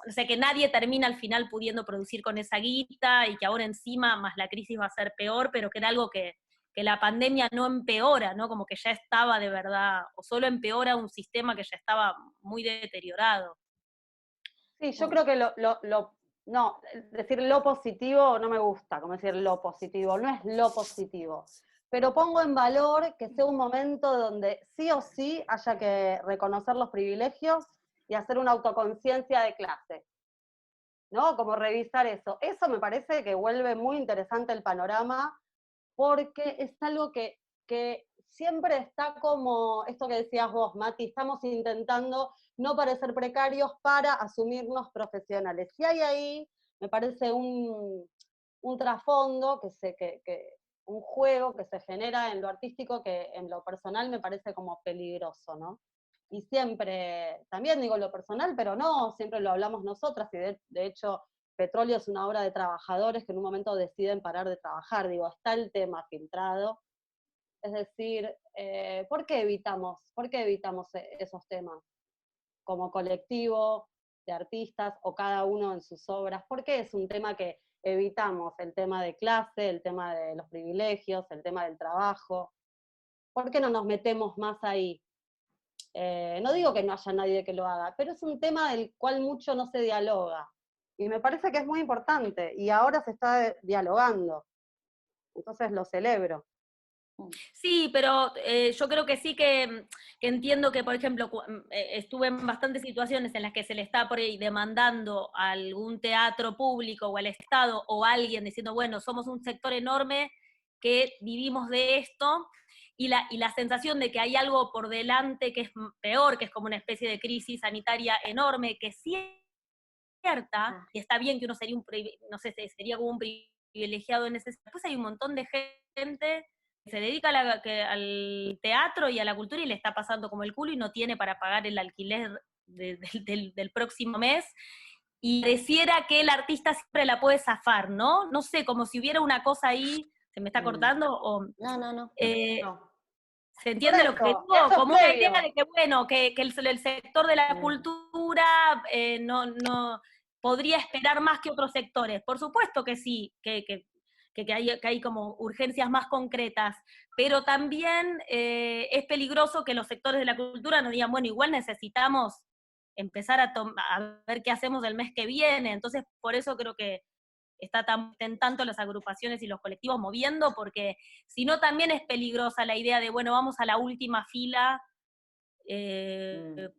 o sea, que nadie termina al final pudiendo producir con esa guita y que ahora encima más la crisis va a ser peor, pero que era algo que la pandemia no empeora, ¿no? Como que ya estaba de verdad, o solo empeora un sistema que ya estaba muy deteriorado. Sí, yo creo que no, decir lo positivo no me gusta, como decir lo positivo, no es lo positivo. Pero pongo en valor que sea un momento donde sí o sí haya que reconocer los privilegios y hacer una autoconciencia de clase, ¿no? Como revisar eso. Eso me parece que vuelve muy interesante el panorama, porque es algo que siempre está como, esto que decías vos, Mati, estamos intentando no parecer precarios para asumirnos profesionales. Y hay ahí, me parece, un trasfondo, un juego que se genera en lo artístico que en lo personal me parece como peligroso, ¿no? Y siempre, también digo lo personal, pero no, siempre lo hablamos nosotras, y de hecho Petróleo es una obra de trabajadores que en un momento deciden parar de trabajar, digo, está el tema filtrado. Es decir, ¿por qué evitamos esos temas? Como colectivo de artistas o cada uno en sus obras, ¿por qué es un tema que evitamos? El tema de clase, el tema de los privilegios, el tema del trabajo. ¿Por qué no nos metemos más ahí? No digo que no haya nadie que lo haga, pero es un tema del cual mucho no se dialoga. Y me parece que es muy importante, y ahora se está dialogando. Entonces lo celebro. Sí, pero yo creo que sí que entiendo que, por ejemplo, estuve en bastantes situaciones en las que se le está por ahí demandando a algún teatro público o al Estado o a alguien diciendo, bueno, somos un sector enorme que vivimos de esto, y la sensación de que hay algo por delante que es peor, que es como una especie de crisis sanitaria enorme, que sí es cierta, y está bien que uno sería no sé, sería como un privilegiado en ese. Después hay un montón de gente que se dedica al teatro y a la cultura y le está pasando como el culo y no tiene para pagar el alquiler del próximo mes. Y pareciera que el artista siempre la puede zafar, ¿no? No sé, como si hubiera una cosa ahí, ¿se me está cortando? O, No. No. ¿se entiende lo que digo? Eso es Como una previo. idea de que, bueno, que el sector de la cultura no podría esperar más que otros sectores. Por supuesto que sí, que hay como urgencias más concretas, pero también es peligroso que los sectores de la cultura nos digan, bueno, igual necesitamos empezar a ver qué hacemos el mes que viene. Entonces, por eso creo que están tanto las agrupaciones y los colectivos moviendo, porque si no también es peligrosa la idea de, bueno, vamos a la última fila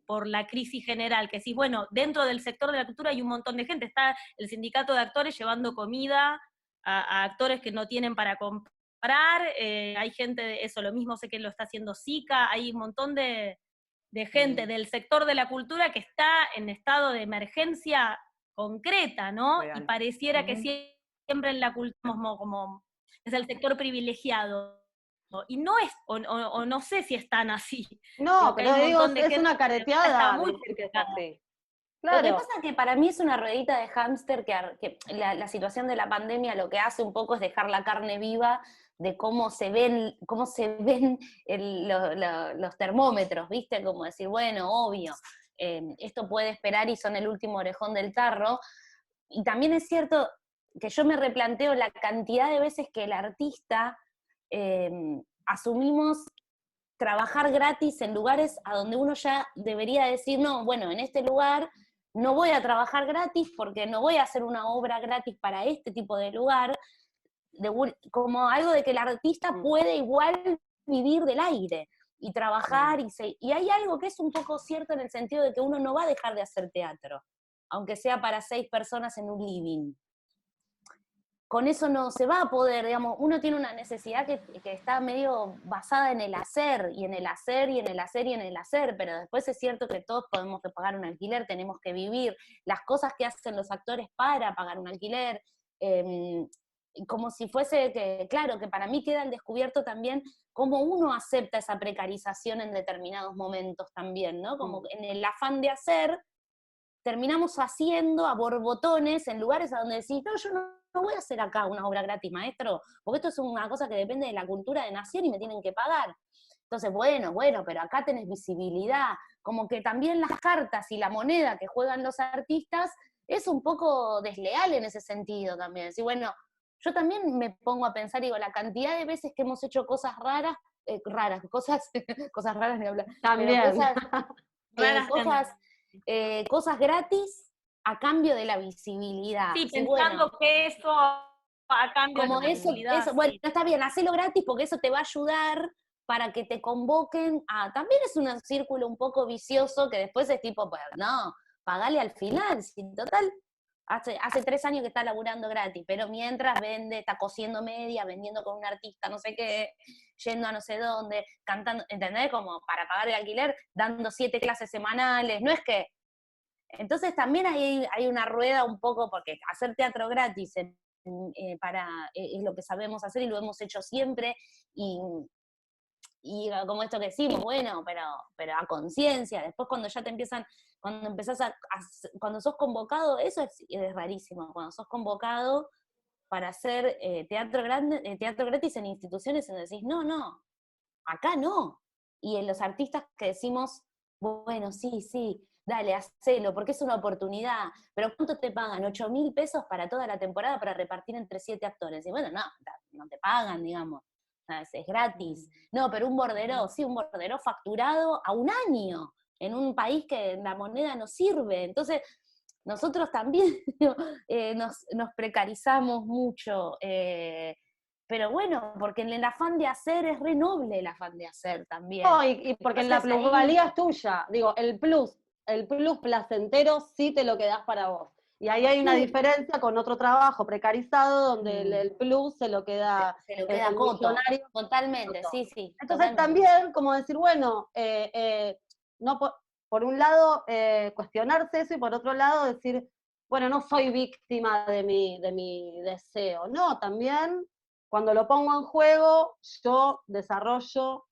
por la crisis general, que sí, bueno, dentro del sector de la cultura hay un montón de gente, está el sindicato de actores llevando comida a actores que no tienen para comprar, hay gente de eso, lo mismo sé que lo está haciendo SICA, hay un montón de gente del sector de la cultura que está en estado de emergencia concreta, ¿no? Real. Y pareciera que siempre en la cultura como es el sector privilegiado. Y no es, o no sé si están así. No, que pero hay un digo, montón de es gente una que está careteada muy decir que es complicada. así. Lo que Claro. pasa es que para mí es una ruedita de hámster que la situación de la pandemia lo que hace un poco es dejar la carne viva de cómo se ven los termómetros, ¿viste? Como decir, bueno, obvio, esto puede esperar y son el último orejón del tarro. Y también es cierto que yo me replanteo la cantidad de veces que el artista asumimos trabajar gratis en lugares a donde uno ya debería decir, no, bueno, en este lugar no voy a trabajar gratis porque no voy a hacer una obra gratis para este tipo de lugar, como algo de que el artista puede igual vivir del aire y trabajar, y hay algo que es un poco cierto en el sentido de que uno no va a dejar de hacer teatro, aunque sea para 6 personas en un living. Con eso no se va a poder, digamos, uno tiene una necesidad que está medio basada en el hacer, y en el hacer, y en el hacer, y en el hacer, pero después es cierto que todos podemos que pagar un alquiler, tenemos que vivir, las cosas que hacen los actores para pagar un alquiler, como si fuese que, claro, que para mí queda al descubierto también cómo uno acepta esa precarización en determinados momentos también, ¿no? Como en el afán de hacer, terminamos haciendo a borbotones en lugares a donde decís, no, yo no voy a hacer acá una obra gratis, maestro, porque esto es una cosa que depende de la cultura de nación y me tienen que pagar. Entonces, bueno, pero acá tenés visibilidad, como que también las cartas y la moneda que juegan los artistas es un poco desleal en ese sentido también. Decir, bueno, yo también me pongo a pensar, digo, la cantidad de veces que hemos hecho cosas cosas raras de hablar, También. pero cosas gratis a cambio de la visibilidad. Sí, Sí, pensando bueno, que eso a cambio de como la eso, visibilidad, bueno, sí. está bien, hacelo gratis porque eso te va a ayudar para que te convoquen a, también es un círculo un poco vicioso que después es tipo, pues no, pagale al final, si total, hace 3 años que está laburando gratis, pero mientras vende, está cosiendo media, vendiendo con un artista, no sé qué, yendo a no sé dónde, cantando, ¿entendés? Como para pagar el alquiler, dando 7 clases semanales, no es que... Entonces también hay una rueda un poco, porque hacer teatro gratis es lo que sabemos hacer y lo hemos hecho siempre, y como esto que decimos, bueno, pero a conciencia, después cuando ya te empiezan, cuando empezás cuando sos convocado, eso es rarísimo, cuando sos convocado para hacer teatro gratis en instituciones en donde decís, no, acá no. Y en los artistas que decimos, bueno, sí, dale, hacelo, porque es una oportunidad, pero ¿cuánto te pagan? 8.000 pesos para toda la temporada para repartir entre 7 actores. Y bueno, no te pagan, digamos, es gratis. No, pero un bordero, sí, un bordero facturado a un año, en un país que la moneda no sirve. Entonces, nosotros también nos precarizamos mucho. Pero bueno, porque en el afán de hacer es re noble el afán de hacer también. No, y porque la Entonces ahí, plusvalía es tuya. Digo, el plus placentero sí te lo quedás para vos. Y ahí hay una sí, diferencia con otro trabajo precarizado donde el plus se lo queda se lo queda el coto. millonario. Totalmente, sí, Entonces totalmente. también, como decir, bueno, no por un lado cuestionarse eso y por otro lado decir, bueno, no soy víctima de mi deseo. No, también cuando lo pongo en juego, yo desarrollo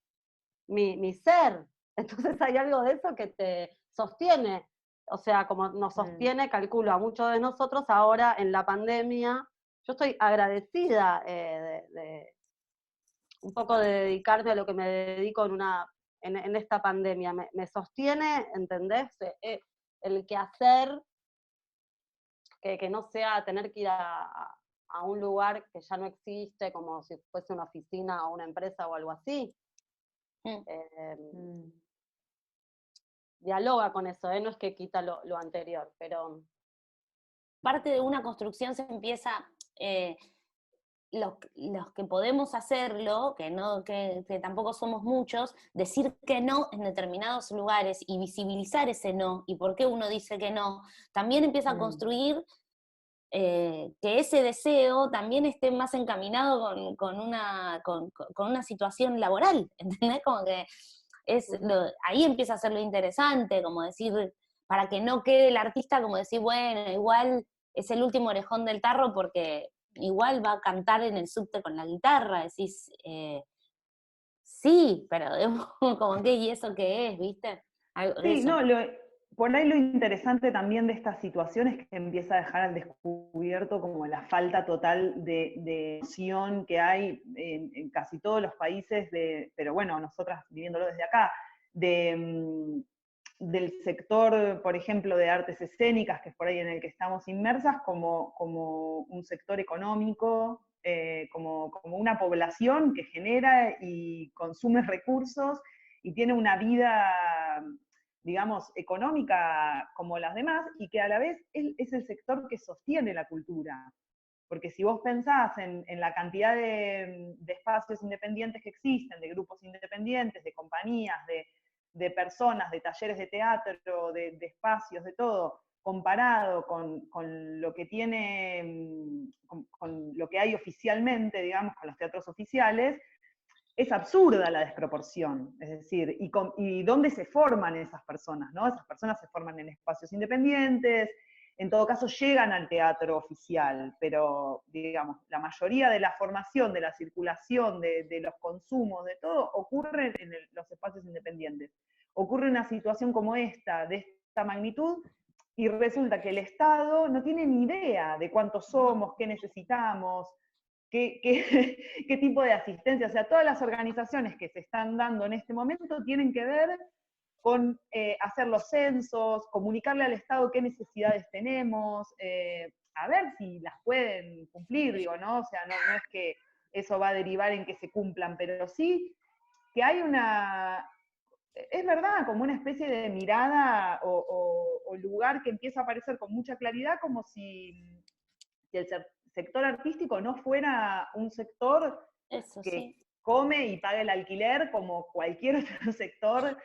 mi ser. Entonces hay algo de eso que te sostiene. O sea, como nos sostiene, calculo, a muchos de nosotros ahora en la pandemia. Yo estoy agradecida un poco de dedicarme a lo que me dedico en esta pandemia. Me sostiene, ¿entendés? El quehacer, que no sea tener que ir a un lugar que ya no existe, como si fuese una oficina o una empresa o algo así. Mm. Dialoga con eso, no es que quita lo anterior, pero... Parte de una construcción se empieza, los que podemos hacerlo, que tampoco somos muchos, decir que no en determinados lugares y visibilizar ese no, y por qué uno dice que no, también empieza a construir que ese deseo también esté más encaminado con una situación laboral, ¿entendés? Como que ahí empieza a ser lo interesante, como decir, para que no quede el artista como decir, bueno, igual es el último orejón del tarro porque igual va a cantar en el subte con la guitarra, decís, sí, pero como que, ¿y eso qué es, viste? Algo de Sí, eso. no, por ahí lo interesante también de esta situación es que empieza a dejar al descubierto como la falta total de noción que hay en casi todos los países, pero bueno, nosotras viviéndolo desde acá, del sector, por ejemplo, de artes escénicas, que es por ahí en el que estamos inmersas, como un sector económico, como una población que genera y consume recursos y tiene una vida, digamos, económica como las demás, y que a la vez es el sector que sostiene la cultura. Porque si vos pensás en la cantidad de espacios independientes que existen, de grupos independientes, de compañías, de personas, de talleres de teatro, de espacios, de todo, comparado con lo que tiene, con lo que hay oficialmente, digamos, con los teatros oficiales, es absurda la desproporción. Es decir, y dónde se forman esas personas, ¿no? Esas personas se forman en espacios independientes, en todo caso llegan al teatro oficial, pero digamos, la mayoría de la formación, de la circulación, de los consumos, de todo, ocurre en los espacios independientes. Ocurre una situación como esta, de esta magnitud, y resulta que el Estado no tiene ni idea de cuántos somos, qué necesitamos, qué tipo de asistencia. O sea, todas las organizaciones que se están dando en este momento tienen que ver con hacer los censos, comunicarle al Estado qué necesidades tenemos, a ver si las pueden cumplir, digo, ¿no? O sea, no es que eso va a derivar en que se cumplan, pero sí que hay es verdad, como una especie de mirada o lugar que empieza a aparecer con mucha claridad, como si el sector artístico no fuera un sector Eso, que sí. come y paga el alquiler como cualquier otro sector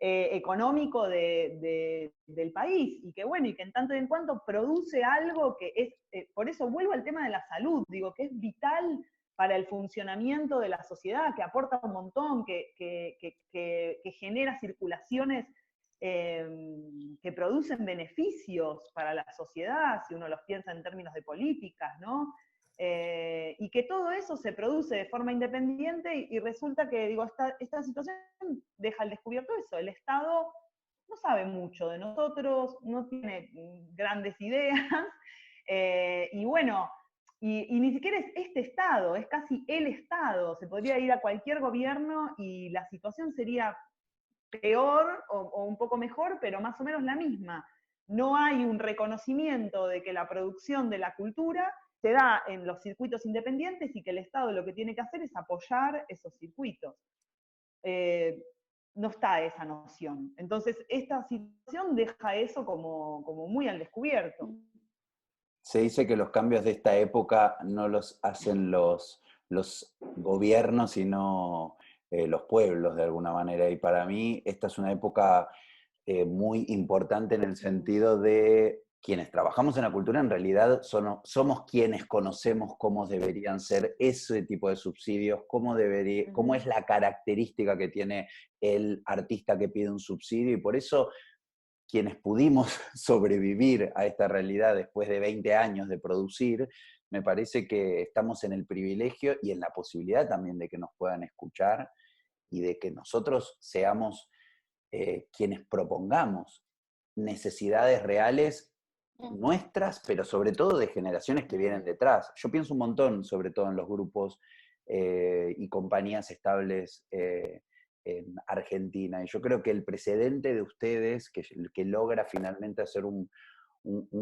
económico del país, y que bueno, y que en tanto y en cuanto produce algo que es, por eso vuelvo al tema de la salud, digo, que es vital para el funcionamiento de la sociedad, que aporta un montón, que genera circulaciones que producen beneficios para la sociedad, si uno los piensa en términos de políticas, ¿no? Y que todo eso se produce de forma independiente y resulta que, digo, esta situación deja al descubierto eso. El Estado no sabe mucho de nosotros, no tiene grandes ideas, y bueno, y ni siquiera es este Estado, es casi el Estado. Se podría ir a cualquier gobierno y la situación sería peor o un poco mejor, pero más o menos la misma. No hay un reconocimiento de que la producción de la cultura se da en los circuitos independientes y que el Estado lo que tiene que hacer es apoyar esos circuitos. No está esa noción. Entonces, esta situación deja eso como muy al descubierto. Se dice que los cambios de esta época no los hacen los gobiernos, sino los pueblos de alguna manera. Y para mí esta es una época muy importante en el sentido de quienes trabajamos en la cultura, en realidad somos quienes conocemos cómo deberían ser ese tipo de subsidios, cómo es la característica que tiene el artista que pide un subsidio, y por eso quienes pudimos sobrevivir a esta realidad después de 20 años de producir, me parece que estamos en el privilegio y en la posibilidad también de que nos puedan escuchar y de que nosotros seamos quienes propongamos necesidades reales nuestras, pero sobre todo de generaciones que vienen detrás. Yo pienso un montón, sobre todo en los grupos y compañías estables en Argentina, y yo creo que el precedente de ustedes, que logra finalmente hacer un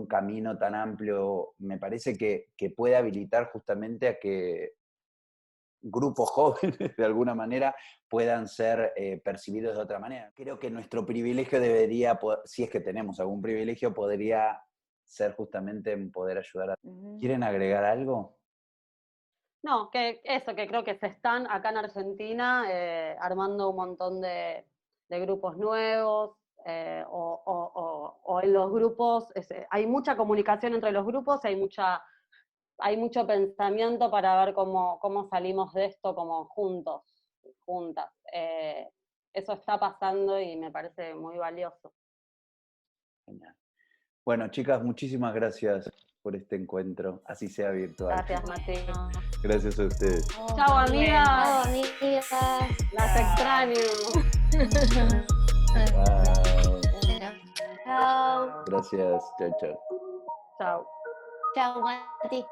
camino tan amplio, me parece que puede habilitar justamente a que grupos jóvenes, de alguna manera, puedan ser percibidos de otra manera. Creo que nuestro privilegio debería, si es que tenemos algún privilegio, podría ser justamente en poder ayudar a... ¿Quieren agregar algo? No, que creo que se están acá en Argentina armando un montón de grupos nuevos, o en los grupos, hay mucha comunicación entre los grupos, hay mucho pensamiento para ver cómo salimos de esto como juntos, juntas. Eso está pasando y me parece muy valioso. Genial. Bueno, chicas, muchísimas gracias por este encuentro, así sea virtual. Gracias, Mati. Gracias a ustedes. Chao, amigas. Chao, amigas. Las extraño. Chao. Chao. Gracias. Chao, chao. Chao. Chao, Mati.